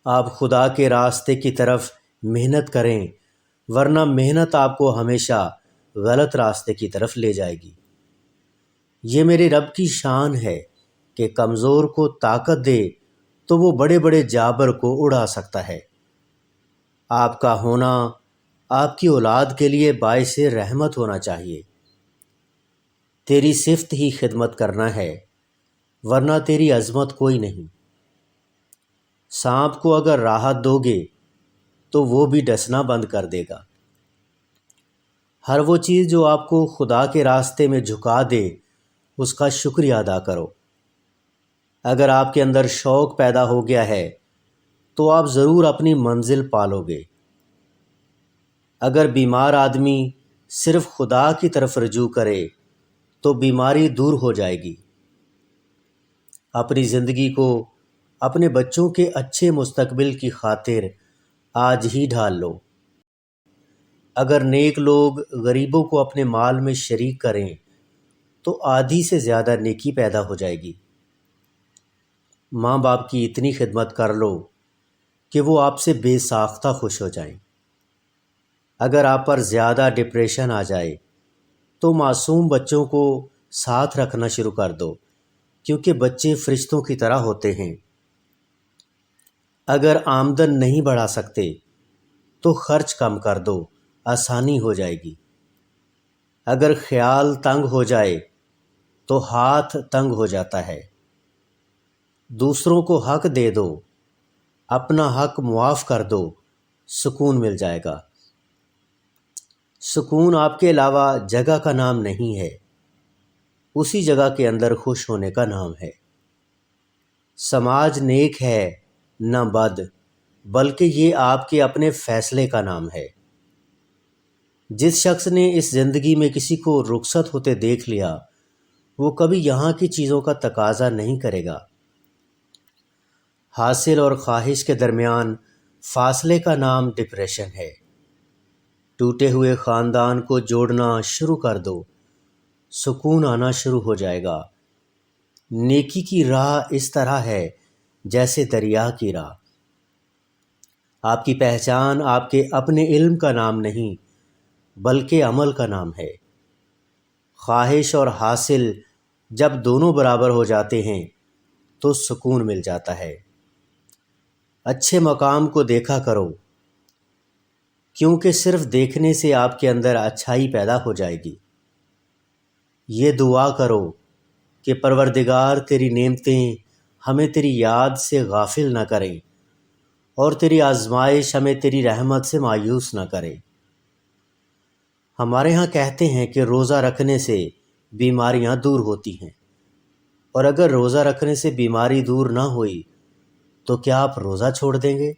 آپ خدا کے راستے کی طرف محنت کریں، ورنہ محنت آپ کو ہمیشہ غلط راستے کی طرف لے جائے گی۔ یہ میرے رب کی شان ہے کہ کمزور کو طاقت دے تو وہ بڑے بڑے جابر کو اڑا سکتا ہے۔ آپ کا ہونا آپ کی اولاد کے لیے باعث رحمت ہونا چاہیے۔ تیری صفت ہی خدمت کرنا ہے، ورنہ تیری عظمت کوئی نہیں۔ سانپ کو اگر راحت دو گے تو وہ بھی ڈسنا بند کر دے گا۔ ہر وہ چیز جو آپ کو خدا کے راستے میں جھکا دے، اس کا شکریہ ادا کرو۔ اگر آپ کے اندر شوق پیدا ہو گیا ہے تو آپ ضرور اپنی منزل پالو گے۔ اگر بیمار آدمی صرف خدا کی طرف رجوع کرے تو بیماری دور ہو جائے گی۔ اپنی زندگی کو اپنے بچوں کے اچھے مستقبل کی خاطر آج ہی ڈھال لو۔ اگر نیک لوگ غریبوں کو اپنے مال میں شریک کریں تو آدھی سے زیادہ نیکی پیدا ہو جائے گی۔ ماں باپ کی اتنی خدمت کر لو کہ وہ آپ سے بے ساختہ خوش ہو جائیں۔ اگر آپ پر زیادہ ڈپریشن آ جائے تو معصوم بچوں کو ساتھ رکھنا شروع کر دو، کیونکہ بچے فرشتوں کی طرح ہوتے ہیں۔ اگر آمدن نہیں بڑھا سکتے تو خرچ کم کر دو، آسانی ہو جائے گی۔ اگر خیال تنگ ہو جائے تو ہاتھ تنگ ہو جاتا ہے۔ دوسروں کو حق دے دو، اپنا حق معاف کر دو، سکون مل جائے گا۔ سکون آپ کے علاوہ جگہ کا نام نہیں ہے، اسی جگہ کے اندر خوش ہونے کا نام ہے۔ سماج نیک ہے نہ بد، بلکہ یہ آپ کے اپنے فیصلے کا نام ہے۔ جس شخص نے اس زندگی میں کسی کو رخصت ہوتے دیکھ لیا، وہ کبھی یہاں کی چیزوں کا تقاضا نہیں کرے گا۔ حاصل اور خواہش کے درمیان فاصلے کا نام ڈپریشن ہے۔ ٹوٹے ہوئے خاندان کو جوڑنا شروع کر دو، سکون آنا شروع ہو جائے گا۔ نیکی کی راہ اس طرح ہے جیسے دریا کی راہ۔ آپ کی پہچان آپ کے اپنے علم کا نام نہیں، بلکہ عمل کا نام ہے۔ خواہش اور حاصل جب دونوں برابر ہو جاتے ہیں تو سکون مل جاتا ہے۔ اچھے مقام کو دیکھا کرو، کیونکہ صرف دیکھنے سے آپ کے اندر اچھائی پیدا ہو جائے گی۔ یہ دعا کرو کہ پروردگار تیری نعمتیں ہمیں تیری یاد سے غافل نہ کریں، اور تیری آزمائش ہمیں تیری رحمت سے مایوس نہ کرے۔ ہمارے ہاں کہتے ہیں کہ روزہ رکھنے سے بیماریاں دور ہوتی ہیں، اور اگر روزہ رکھنے سے بیماری دور نہ ہوئی تو کیا آپ روزہ چھوڑ دیں گے؟